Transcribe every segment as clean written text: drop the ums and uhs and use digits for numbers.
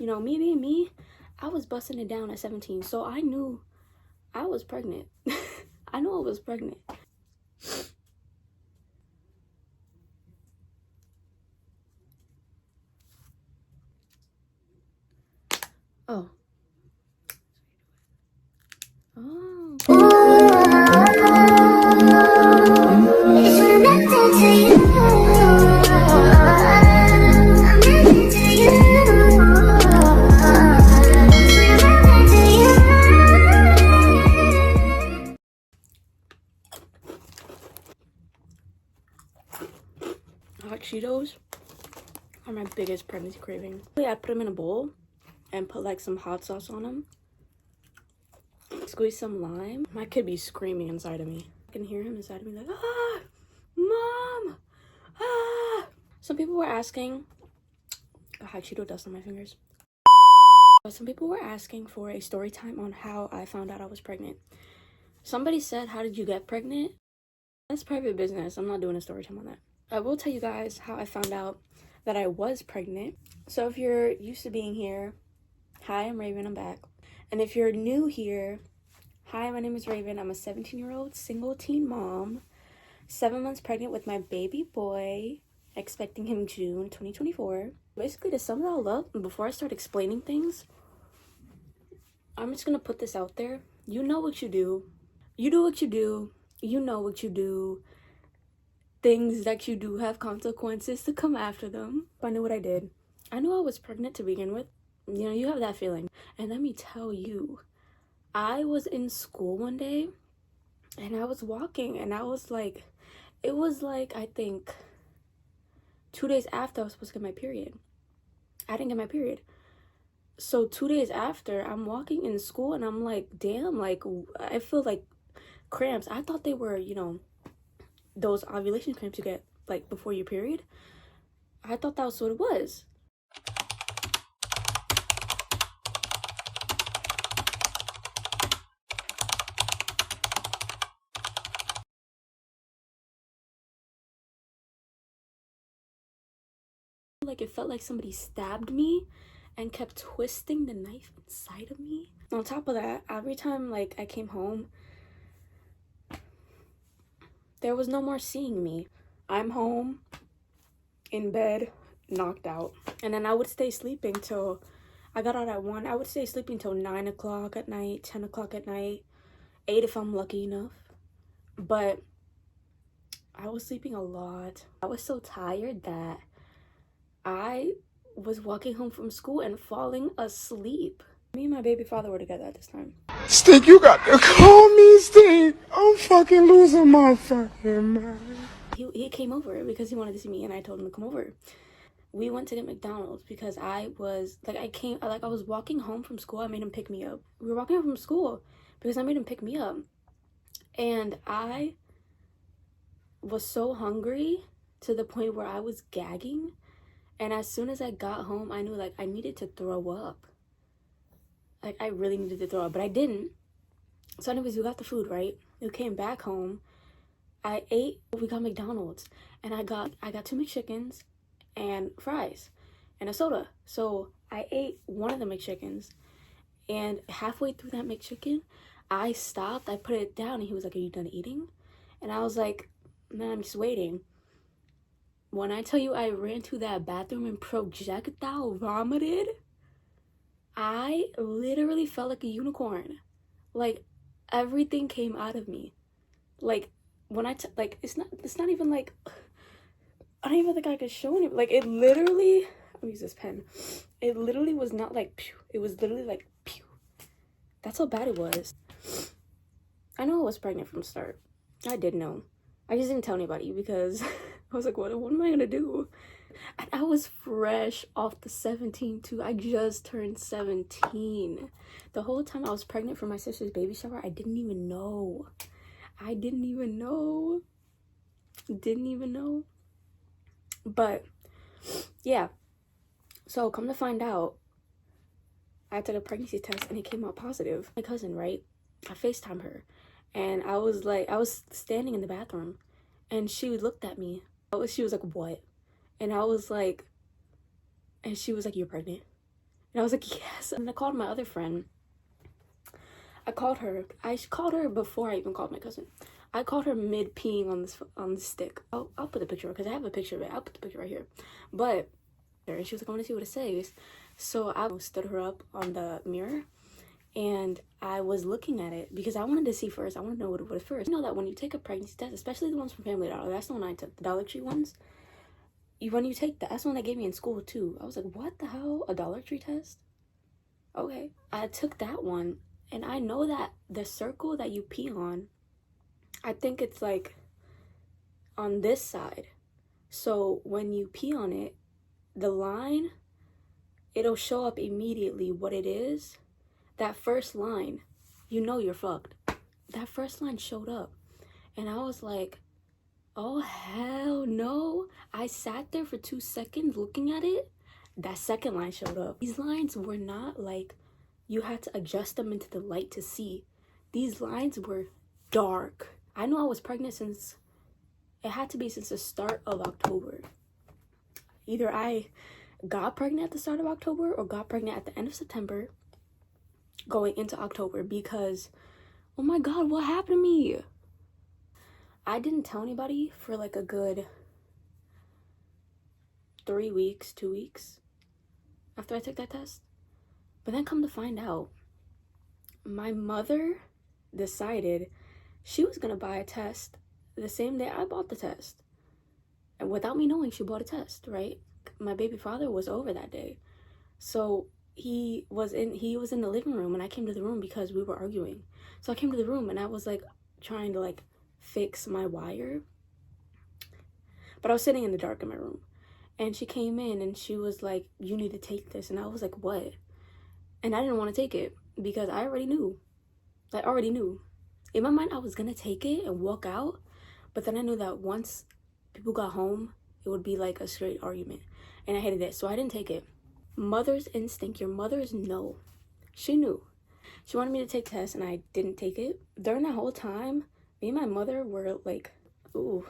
You know, me being me, I was busting it down at 17, so I knew I was pregnant. I knew I was pregnant. Oh. Oh. Hot Cheetos are my biggest pregnancy craving. I put them in a bowl and put like some hot sauce on them. Squeeze some lime. My kid be screaming inside of me. I can hear him inside of me like, ah, mom, ah. Some people were asking, a hot Cheeto dust on my fingers. Some people were asking for a story time on how I found out I was pregnant. Somebody said, how did you get pregnant? That's private business. I'm not doing a story time on that. I will tell you guys how I found out that I was pregnant. So if you're used to being here, hi, I'm Raven, I'm back. And if you're new here, hi, my name is Raven. I'm a 17-year-old single teen mom, 7 months pregnant with my baby boy, expecting him June 2024. Basically, to sum it all up, before I start explaining things, I'm just gonna put this out there. You know what you do. You do what you do. You know what you do. Things that you do have consequences to come after them. I knew what I did. I knew I was pregnant to begin with. You know, you have that feeling. And let me tell you, I was in school one day and I was walking and I was like, it was like, I think 2 days after I was supposed to get my period. I didn't get my period. So 2 days after, I'm walking in school and I'm like, damn, like, I feel like cramps. I thought they were, you know, those ovulation cramps you get, like, before your period. I thought that was what it was. Like, it felt like somebody stabbed me and kept twisting the knife inside of me. On top of that, every time, like, I came home, there was no more seeing me. I'm home, in bed, knocked out. And then I would stay sleeping till, I got out at 1. I would stay sleeping till 9 o'clock at night, 10 o'clock at night, 8 if I'm lucky enough. But I was sleeping a lot. I was so tired that I was walking home from school and falling asleep. Me and my baby father were together at this time. Stink, you got to call me Stink. I'm fucking losing my fucking mind. He came over because he wanted to see me and I told him to come over. We went to get McDonald's because I was, like, I was walking home from school. I made him pick me up. We were walking home from school because I made him pick me up. And I was so hungry to the point where I was gagging. And as soon as I got home, I knew, like, I needed to throw up. Like, I really needed to throw up, but I didn't. So anyways, we got the food, right? We came back home. I ate, we got McDonald's. And I got 2 McChickens and fries and a soda. So I ate one of the McChickens. And halfway through that McChicken, I stopped. I put it down and he was like, are you done eating? And I was like, man, I'm just waiting. When I tell you I ran to that bathroom and projectile vomited, I literally felt like a unicorn. Like, everything came out of me. Like, when like, it's not even like, I don't even think I could show it. Like, it literally, let me use this pen. It literally was not like, pew. It was literally like, pew. That's how bad it was. I know I was pregnant from the start. I did know. I just didn't tell anybody because I was like, what am I gonna do? And I was fresh off the 17 too. I just turned 17. The whole time I was pregnant for my sister's baby shower, I didn't even know. Didn't even know. But yeah. So come to find out, I took a pregnancy test and it came out positive. My cousin, right? I FaceTimed her. And I was standing in the bathroom and she looked at me. She was like, what? And I was like, and she was like, you're pregnant. And I was like, yes. And I called my other friend. I called her before I even called my cousin. I called her mid peeing on the stick. I'll put the picture because I have a picture of it. I'll put the picture right here. But she was like, I want to see what it says. So I stood her up on the mirror and I was looking at it because I wanted to see first. I want to know what it was first. You know that when you take a pregnancy test, especially the ones from Family Dollar, that's the one I took, the Dollar Tree ones. When you take that's the one they gave me in school too. I was like, what the hell? A Dollar Tree test? Okay. I took that one and I know that the circle that you pee on, I think it's like on this side. So when you pee on it, the line, it'll show up immediately what it is. That first line, you know you're fucked. That first line showed up. And I was like, oh, hell no. I sat there for 2 seconds looking at it. That second line showed up. These lines were not like you had to adjust them into the light to see. These lines were dark. I knew I was pregnant since the start of October. Either I got pregnant at the start of October or got pregnant at the end of September going into October because, oh my God, what happened to me? I didn't tell anybody for like a good 3 weeks, 2 weeks after I took that test. But then come to find out, my mother decided she was going to buy a test the same day I bought the test. And without me knowing, she bought a test, right? My baby father was over that day. So he was in the living room and I came to the room because we were arguing. So I came to the room and I was like trying to like fix my wire. But I was sitting in the dark in my room. And she came in and she was like, you need to take this. And I was like, what? And I didn't want to take it because I already knew. In my mind, I was going to take it and walk out. But then I knew that once people got home, it would be like a straight argument. And I hated it. So I didn't take it. Mother's instinct, your mother's no. She knew. She wanted me to take tests and I didn't take it. During that whole time, me and my mother were like, ooh,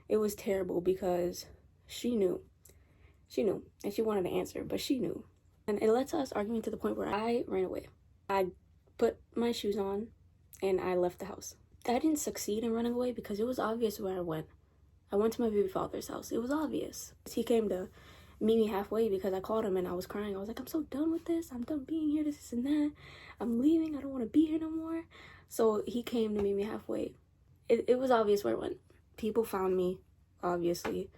it was terrible because she knew. And she wanted to answer, but she knew. And it led to us arguing to the point where I ran away. I put my shoes on and I left the house. I didn't succeed in running away because it was obvious where I went. I went to my baby father's house. It was obvious. He came to meet me halfway because I called him and I was crying. I was like, I'm so done with this. I'm done being here, this and that. I'm leaving. I don't want to be here no more. So he came to meet me halfway. It was obvious where I went. People found me, obviously.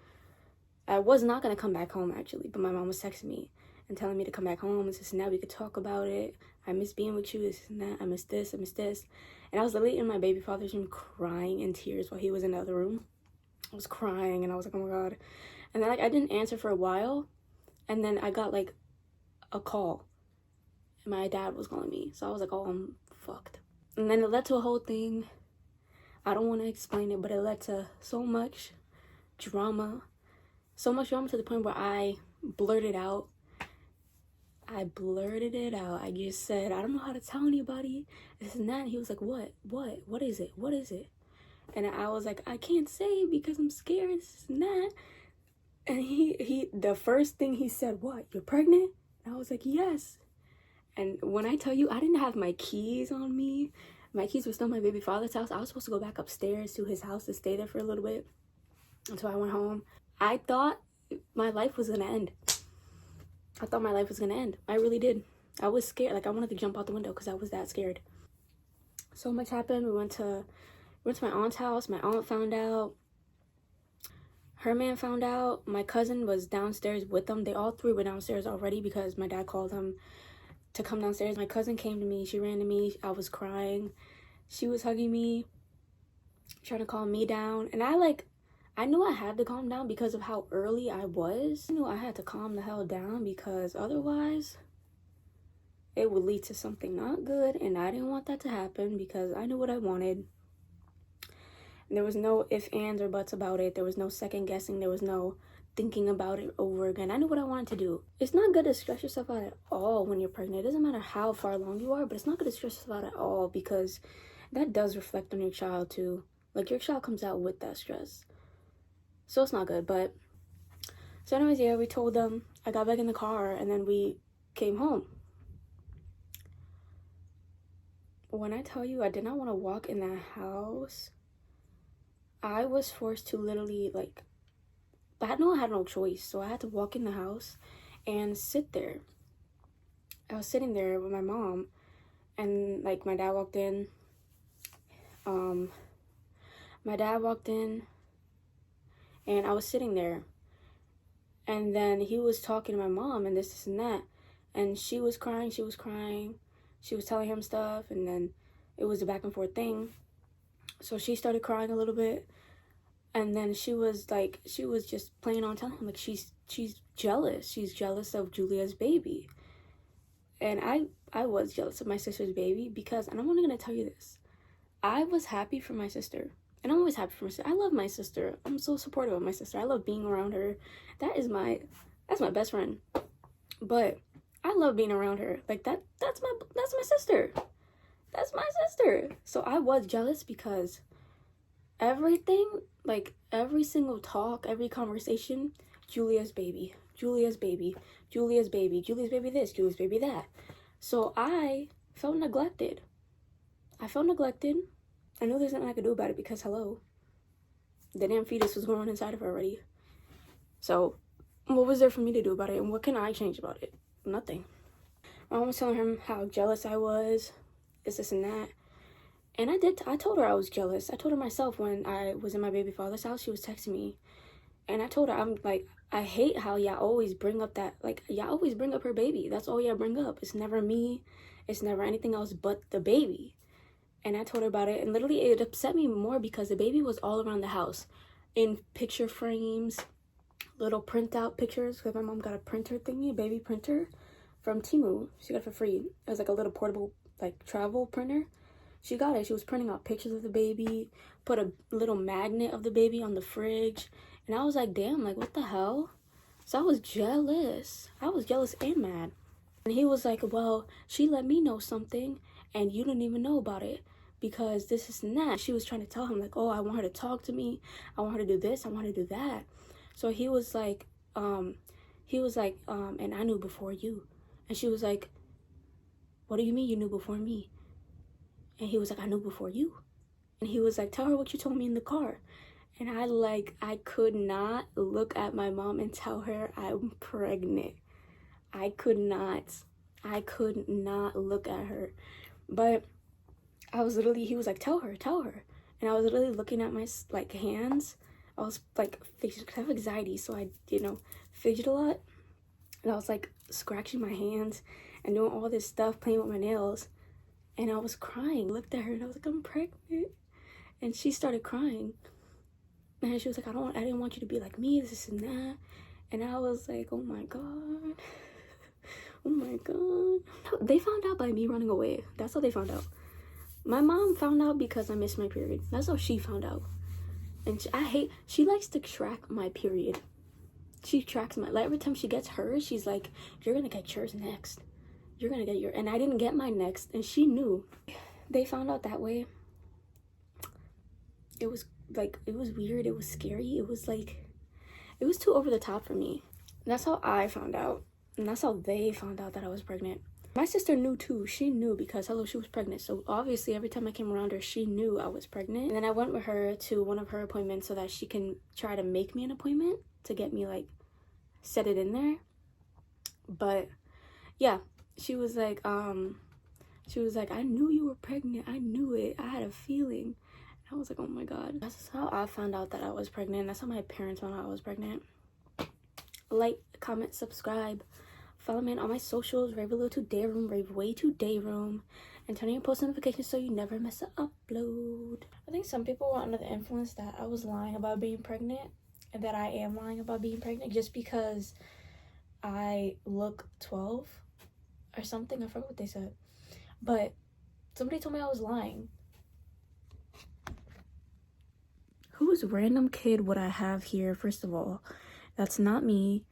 I was not going to come back home, actually, but my mom was texting me and telling me to come back home. This and that, we could talk about it. I miss being with you, this and that. I miss this, I miss this. And I was literally in my baby father's room crying in tears while he was in the other room. I was crying and I was like, oh my God. And then I didn't answer for a while. And then I got like a call. And my dad was calling me. So I was like, oh, I'm fucked. And then it led to a whole thing. I don't want to explain it, but it led to so much drama. So much drama to the point where I blurted it out. I just said, I don't know how to tell anybody. This and that. And he was like, what? What is it? What is it? And I was like, I can't say because I'm scared. This and that. And he the first thing he said, what? You're pregnant? And I was like, yes. And when I tell you, I didn't have my keys on me. My keys were still in my baby father's house. I was supposed to go back upstairs to his house to stay there for a little bit until I went home. I thought my life was going to end. I really did. I was scared. Like, I wanted to jump out the window because I was that scared. So much happened. We went to my aunt's house. My aunt found out. Her man found out. My cousin was downstairs with them. They all three were downstairs already because my dad called them to come downstairs. My cousin came to me. She ran to me. I was crying. She was hugging me, trying to calm me down. And I knew I had to calm down because of how early I was. I knew I had to calm the hell down because otherwise it would lead to something not good. And I didn't want that to happen because I knew what I wanted. And there was no ifs, ands, or buts about it. There was no second guessing. There was no thinking about it over again. I knew what I wanted to do. It's not good to stress yourself out at all when you're pregnant. It doesn't matter how far along you are, but it's not good to stress yourself out at all because that does reflect on your child too. Like, your child comes out with that stress. So it's not good. But so anyways, yeah, we told them. I got back in the car and then we came home. When I tell you I did not want to walk in that house, I was forced to literally, like, but I know I had no choice, so I had to walk in the house and sit there. I was sitting there with my mom, and, like, my dad walked in. And I was sitting there, and then he was talking to my mom and this and that, and she was crying. She was telling him stuff, and then it was a back and forth thing. So she started crying a little bit, and then she was just plain on telling him, like, she's jealous. She's jealous of Julia's baby. And I was jealous of my sister's baby because, and I'm only gonna tell you this, I was happy for my sister. And I'm always happy for my sister. I love my sister. I'm so supportive of my sister. I love being around her. That's my best friend. But I love being around her. Like, that's my sister. That's my sister. So I was jealous because everything, like, every single talk, every conversation, Julia's baby, Julia's baby, Julia's baby, Julia's baby this, Julia's baby that. So I felt neglected. I know there's nothing I could do about it because, hello, the damn fetus was growing inside of her already. So what was there for me to do about it? And what can I change about it? Nothing. My mom was telling him how jealous I was, this and that. And I told her I was jealous. I told her myself when I was in my baby father's house. She was texting me. And I told her, I'm like, I hate how y'all always bring up that, like, y'all always bring up her baby. That's all y'all bring up. It's never me. It's never anything else but the baby. And I told her about it, and literally it upset me more because the baby was all around the house in picture frames, little printout pictures, because my mom got a printer thingy, a baby printer from Temu. She got it for free. It was like a little portable, like, travel printer. She got it. She was printing out pictures of the baby, put a little magnet of the baby on the fridge, and I was like, damn, like, what the hell? So I was jealous. And mad. And he was like, well, she let me know something, and you didn't even know about it. Because this is and that. She was trying to tell him, like, oh, I want her to talk to me. I want her to do this. I want her to do that. So he was like, and I knew before you. And she was like, what do you mean you knew before me? And he was like, I knew before you. And he was like, tell her what you told me in the car. And I could not look at my mom and tell her I'm pregnant. I could not look at her. But he was like, tell her. And I was literally looking at my, like, hands. I was, like, fidgeting, because I have anxiety, so I, fidget a lot. And I was, like, scratching my hands and doing all this stuff, playing with my nails. And I was crying. I looked at her, and I was like, I'm pregnant. And she started crying. And she was like, I didn't want you to be like me, this and that. And I was like, oh my God. Oh my God. They found out by me running away. That's how they found out. My mom found out because I missed my period. That's how she found out. And she likes to track my period. She tracks like, every time she gets hers, she's like, you're gonna get yours next. You're gonna get and I didn't get mine next, and she knew. They found out that way. It was weird, it was scary, it was too over the top for me. That's how I found out, and that's how they found out that I was pregnant. My sister knew too. She knew because, hello, she was pregnant. So obviously every time I came around her, she knew I was pregnant. And then I went with her to one of her appointments so that she can try to make me an appointment to get me, like, set it in there. But yeah, she was like, I knew you were pregnant. I knew it. I had a feeling. And I was like, oh my God. That's how I found out that I was pregnant. That's how my parents found out I was pregnant. Like, comment, subscribe. Follow me on all my socials, Raveway2Dayroom, Raveway2Dayroom, and turn on your post notifications so you never miss an upload. I think some people were under the influence that I was lying about being pregnant, and that I am lying about being pregnant just because I look 12 or something. I forgot what they said. But somebody told me I was lying. Whose random kid would I have here, first of all? That's not me.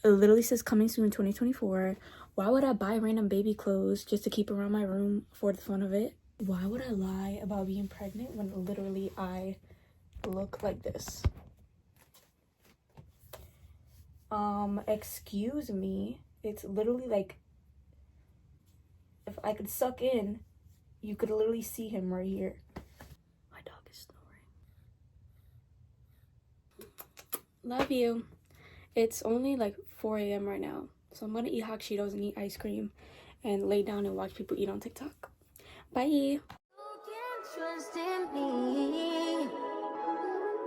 It literally says coming soon in 2024. Why would I buy random baby clothes just to keep around my room for the fun of it? Why would I lie about being pregnant when literally I look like this? Excuse me. It's literally like, if I could suck in, you could literally see him right here. My dog is snoring. Love you. It's only like 4 a.m. right now, so I'm gonna eat hot Cheetos and eat ice cream and lay down and watch people eat on TikTok. Bye. You can trust in me.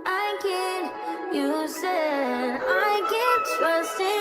I can. You said I can trust in